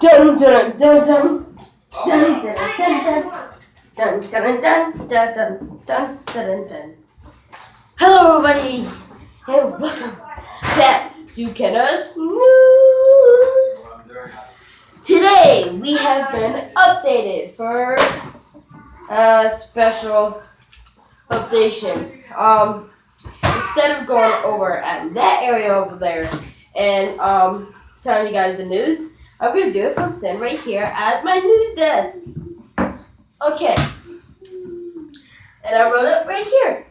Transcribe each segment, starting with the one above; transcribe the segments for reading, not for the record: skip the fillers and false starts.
Dun dun dun dun dun dun dun dun dun dun dun dun dun dun dun. Hello, everybody, and welcome back to Kenna's News. Today we have been updated for a special updation. Instead of going over at that area over there and telling you guys the news, I'm gonna do it from sitting right here at my news desk. Okay, and I wrote it right here,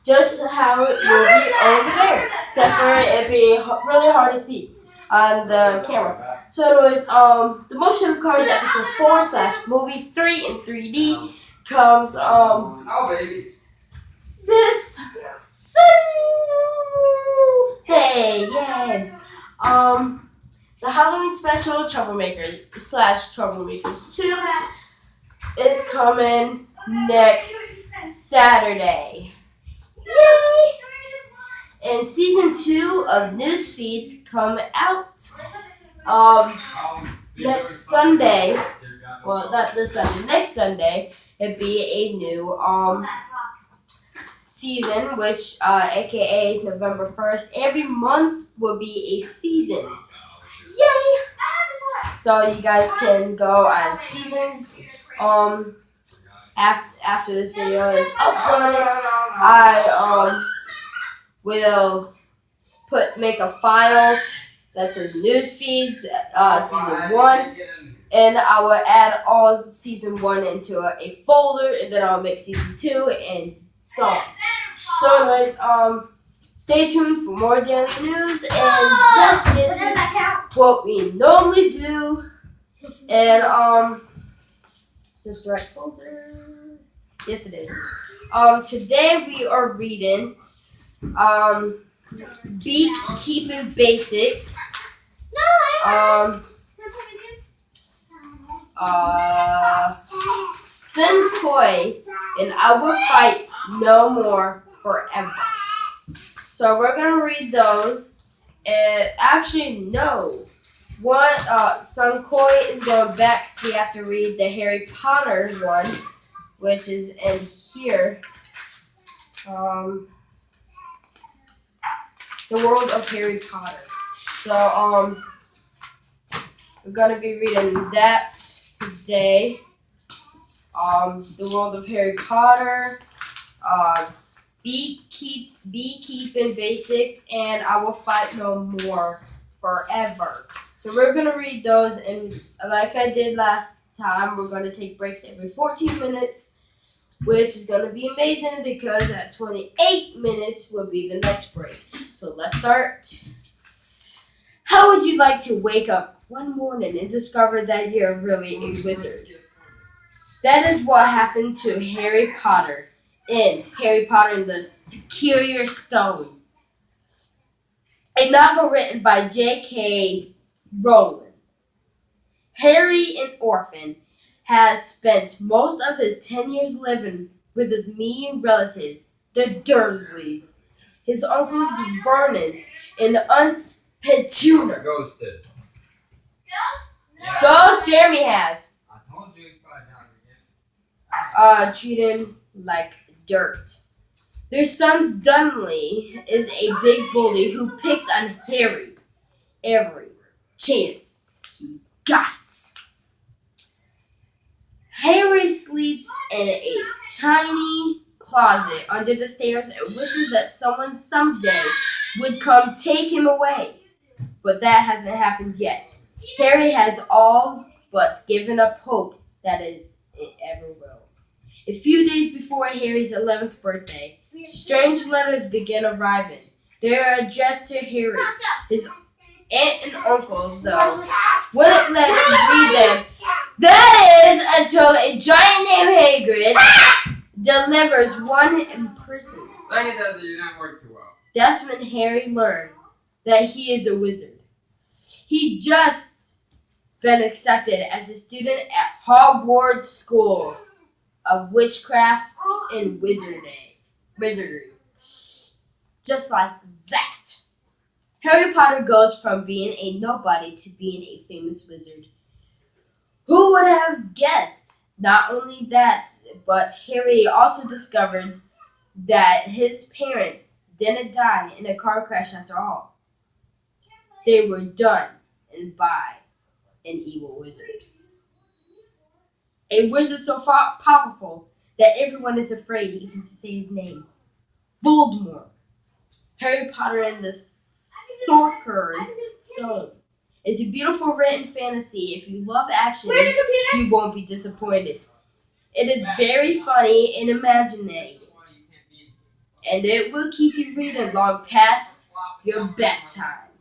just how it will be over there, except for it being really hard to see on the camera. So, anyways, the Motion of Cars episode 4/movie 3 in 3D comes this Sunday. Yay! The Halloween special Troublemakers 2 is coming next Saturday. Yay! And season 2 of News Feeds come out next Sunday. Well, not this Sunday. Next Sunday, it'd be a new season, which aka November 1st. Every month will be a season. Yay! So you guys can go on seasons. After this video is uploaded, I will make a file that says news feeds season 1, and I will add all season 1 into a folder, and then I'll make season 2 and so on. So anyways, stay tuned for more daily news, and let's get to what we normally do. And is this the right folder? Yes, it is. Today we are reading Beekeeping Basics. Senkoi and I Will Fight No More Forever. So we're gonna read those. Actually, no. Senkoi is going back because we have to read the Harry Potter one, which is in here. The World of Harry Potter. So we're gonna be reading that today. The World of Harry Potter, Beekeeping Basics, and I Will Fight No More Forever. So we're going to read those, and like I did last time, we're going to take breaks every 14 minutes, which is going to be amazing because at 28 minutes will be the next break. So let's start. How would you like to wake up one morning and discover that you're really a wizard? That is what happened to Harry Potter in Harry Potter and the Secure Stone, a novel written by J.K. Rowling. Harry, an orphan, has spent most of his 10 years living with his mean relatives, the Dursleys, his uncles Vernon and Aunt Petunia. Ghosted. Ghost Jeremy has. I told you he'd find out again. Treat him like dirt. Their son Dudley is a big bully who picks on Harry every chance he got. Harry sleeps in a tiny closet under the stairs and wishes that someone someday would come take him away. But that hasn't happened yet. Harry has all but given up hope that it ever will. A few days before Harry's 11th birthday, strange letters begin arriving. They are addressed to Harry. His aunt and uncle, though, wouldn't let him read them. That is until a giant named Hagrid delivers one in person. Like it does, you not work too well. That's when Harry learns that he is a wizard. He just been accepted as a student at Hogwarts School of Witchcraft and Wizardry. Just like that. Harry Potter goes from being a nobody to being a famous wizard. Who would have guessed? Not only that, but Harry also discovered that his parents didn't die in a car crash after all. They were done and by an evil wizard. A wizard so powerful that everyone is afraid even to say his name. Voldemort. Harry Potter and the Sorcerer's Stone. It's a beautiful written fantasy. If you love action, you won't be disappointed. It is very funny and imaginative, and it will keep you reading long past your bedtime.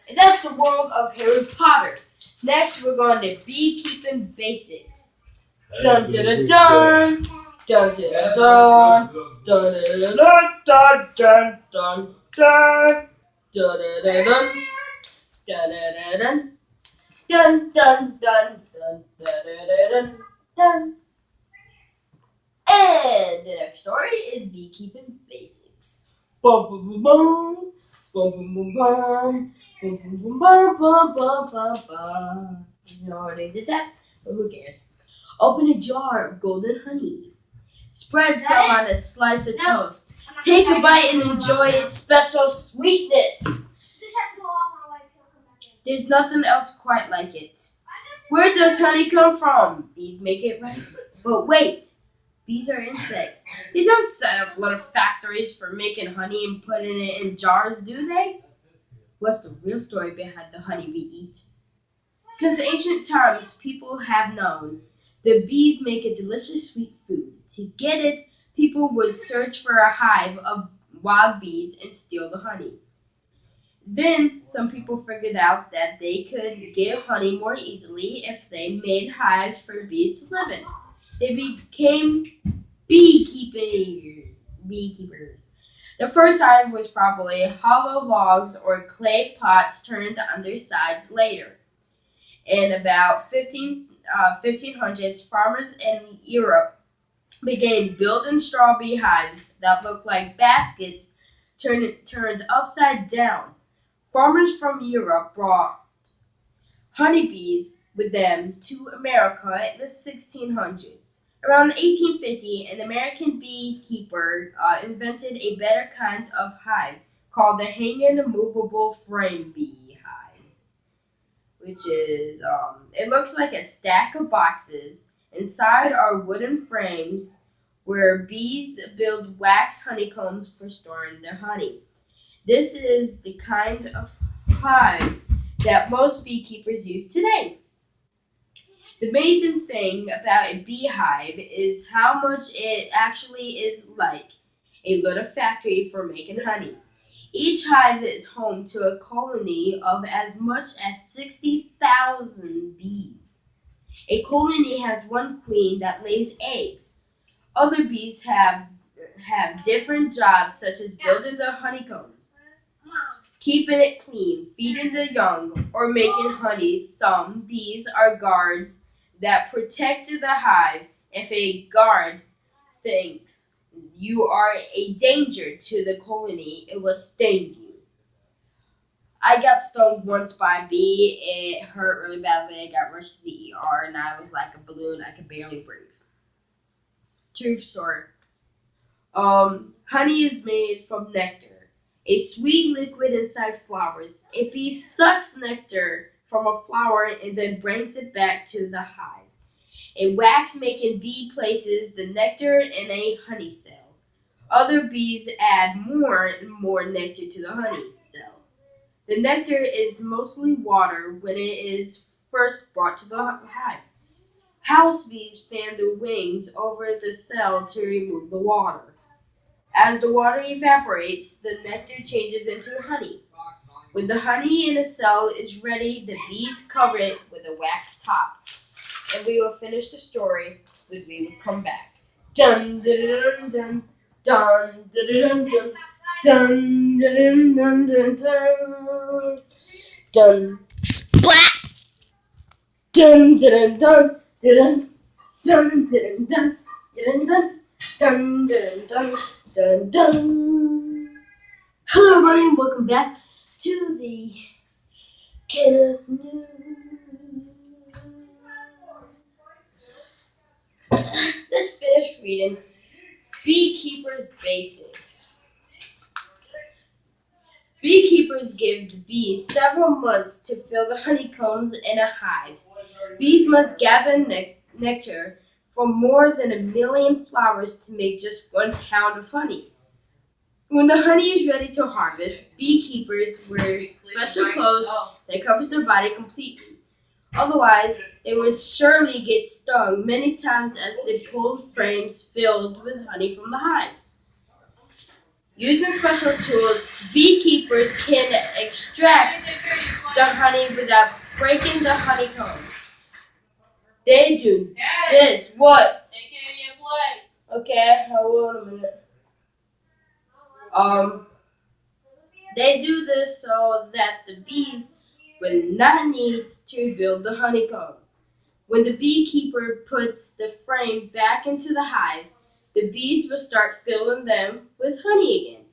And that's the world of Harry Potter. Next, we're going to beekeeping basics. Dun dun dun dun dun dun dun dun dun dun dun dun dun dun dun dun dun dun dun dun. And the next story is beekeeping basics. Bum bum bum bum bum bum bum. You already did that, but who cares? Open a jar of golden honey. Spread some on a slice of toast. Take a bite and enjoy its special sweetness. There's nothing else quite like it. Where does honey come from? Bees make it, right? But wait, bees are insects. They don't set up little factories for making honey and putting it in jars, do they? What's the real story behind the honey we eat? Since ancient times, people have known the bees make a delicious sweet food. To get it, people would search for a hive of wild bees and steal the honey. Then, some people figured out that they could get honey more easily if they made hives for bees to live in. They became beekeepers. The first hive was probably hollow logs or clay pots turned undersides later. In about 1500s, farmers in Europe began building straw beehives that looked like baskets turned upside down. Farmers from Europe brought honeybees with them to America in the 1600s. Around 1850, an American beekeeper invented a better kind of hive called the hanging movable frame beehive, which is, it looks like a stack of boxes. Inside are wooden frames where bees build wax honeycombs for storing their honey. This is the kind of hive that most beekeepers use today. The amazing thing about a beehive is how much it actually is like a little factory for making honey. Each hive is home to a colony of as much as 60,000 bees. A colony has one queen that lays eggs. Other bees have different jobs such as building the honeycombs, keeping it clean, feeding the young, or making honey. Some bees are guards that protect the hive. If a guard thinks you are a danger to the colony, it will sting you. I got stung once by a bee. It hurt really badly. I got rushed to the ER and I was like a balloon. I could barely breathe. Truth story. Honey is made from nectar, a sweet liquid inside flowers. A bee sucks nectar from a flower and then brings it back to the hive. A wax-making bee places the nectar in a honey cell. Other bees add more and more nectar to the honey cell. The nectar is mostly water when it is first brought to the hive. House bees fan the wings over the cell to remove the water. As the water evaporates, the nectar changes into honey. When the honey in a cell is ready, the bees cover it with a wax top. And we will finish the story when we will come back. Dun dun dun dun dun dun dun dun dun dun dun dun dun splat dun dun dun dun dun dun dun dun dun dun dun dun dun. Hello everybody and welcome back to the Kenneth News. reading Beekeeper's Basics. Beekeepers give the bees several months to fill the honeycombs in a hive. Bees must gather nectar from more than 1 million flowers to make just 1 pound of honey. When the honey is ready to harvest, beekeepers wear special clothes that covers their body completely. Otherwise, they will surely get stung many times as they pull frames filled with honey from the hive. Using special tools, beekeepers can extract the honey without breaking the honeycomb. They do this. What? Okay, hold on a minute. They do this so that the bees will not need to build the honeycomb. When the beekeeper puts the frame back into the hive, the bees will start filling them with honey again.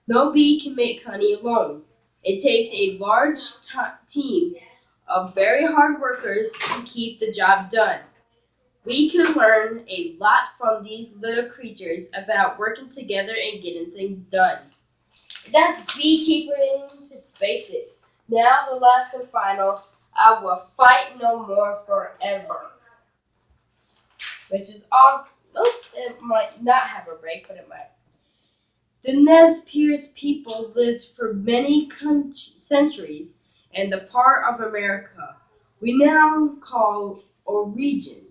No bee can make honey alone. It takes a large team of very hard workers to keep the job done. We can learn a lot from these little creatures about working together and getting things done. That's Beekeeping's Basics. Now the last and final, I will fight no more forever. Which is all, it might not have a break, but it might. The Nez Perce people lived for many centuries in the part of America we now call a region.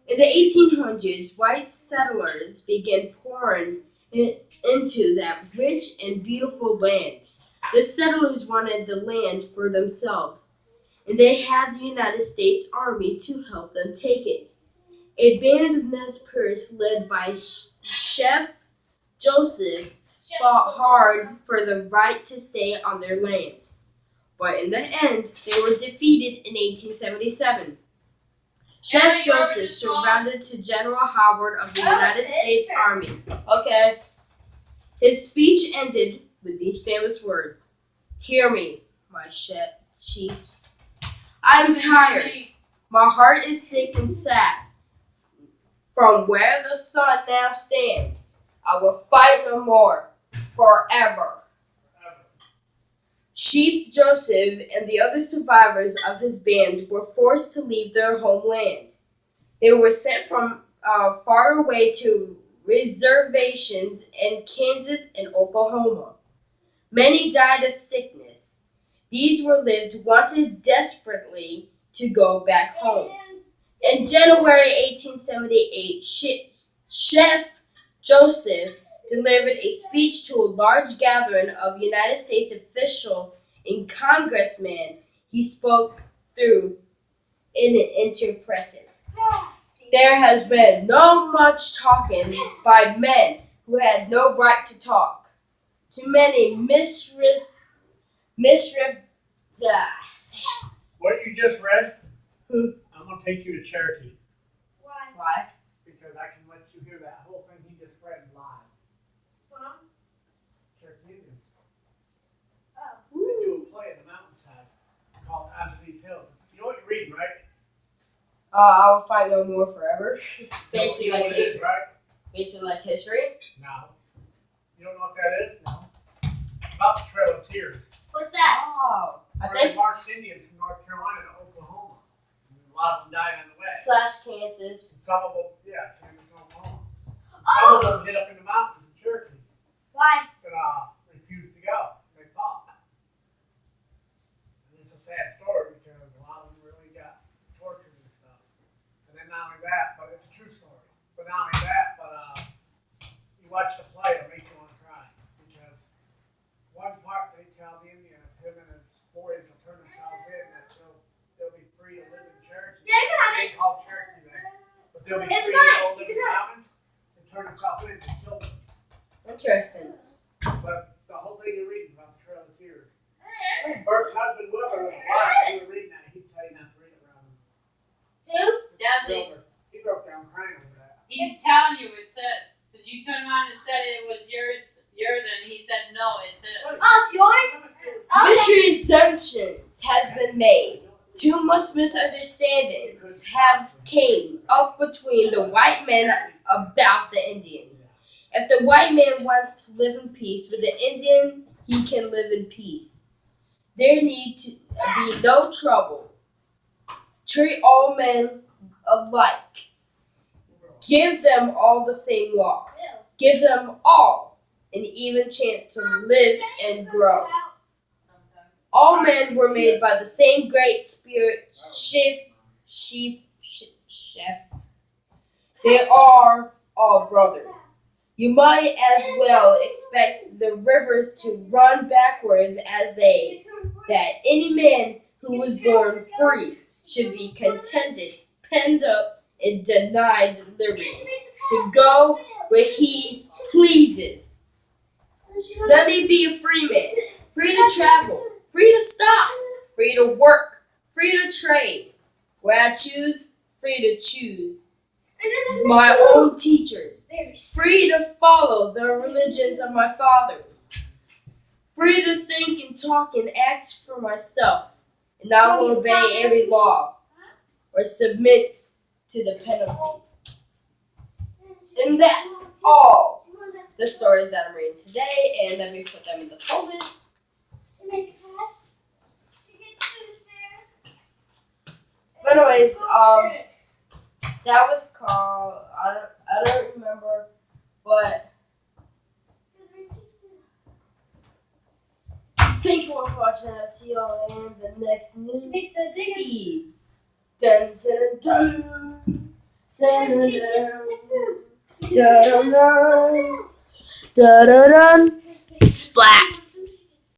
In the 1800s, white settlers began pouring into that rich and beautiful land. The settlers wanted the land for themselves, and they had the United States Army to help them take it. A band of Nez Perce led by Chef Joseph fought hard for the right to stay on their land. But in the end, they were defeated in 1877. Chef Joseph surrendered to General Howard of the United States Army. Okay. His speech ended with these famous words. Hear me, my chiefs. I'm tired. My heart is sick and sad. From where the sun now stands, I will fight no more, forever. Chief Joseph and the other survivors of his band were forced to leave their homeland. They were sent from far away to reservations in Kansas and Oklahoma. Many died of sickness. These were lived wanted desperately to go back home. In January 1878, Chef Joseph delivered a speech to a large gathering of United States officials and congressmen. He spoke through an interpreter. There has been no much talking by men who had no right to talk. Too many What you just read, Hmm. I'm going to take you to Cherokee. Why? Because I can let you hear that whole thing he just read live. Cherokee Indians. They do a play in the mountainside called Out of These Hills. You know what you're reading, right? I will fight no more forever. Basically You know like what it is, history. right? Basically like history. No. You don't know what that is? No. About the Trail of Tears. What's that? Oh, I Where think they marched Indians from North Carolina to Oklahoma. And a lot of them died on the way. / Kansas. And some of them, Kansas, Oklahoma. Some of them hid up in the mountains in Cherokee. Why? And refused to go. They fought. And it's a sad story because a lot of them really got tortured and stuff. And then not only that, but it's a true story. But not only that, but you watch the play, it'll make you want to cry. Because one part they tell the Indians, him and his boys will turn themselves in, that they'll be free to live in Cherokee. Yeah, you can have it. They call Cherokee there. But they'll be It's free fine. to go You live in can the have mountains and turn themselves in and kill them. Interesting. But the whole thing you read is about the Trail of Tears. Bert's husband Wilbur was alive. You were reading that. He'd tell you not to read it around him. Who? Does he? Wilbur. He broke down crying over that. He's telling you it says. Because you turned around and said it was yours, and he said no, it's his. Oh, it's yours? Okay. Mystery assumptions has been made. too much misunderstandings have came up between the white men about the Indians. If the white man wants to live in peace with the Indian, he can live in peace. There need to be no trouble. Treat all men alike. Give them all the same law. Give them all an even chance to live and grow. All men were made by the same great spirit, chef. They are all brothers. You might as well expect the rivers to run backwards as they, that any man who was born free should be contented, penned up, and denied liberty to go where he pleases. Let me be a free man, free to travel, free to stop, free to work, free to trade. Where I choose, free to choose my own teachers, free to follow the religions of my fathers, free to think and talk and act for myself, and I will obey every law or submit to the penalty. And that's all the stories that I'm reading today, and let me put them in the folders. But anyways, that was called, I don't remember, but thank you all for watching. I'll see y'all in the next news feeds. Dun dun dun dun dun dun dun dun dun dun. Splat.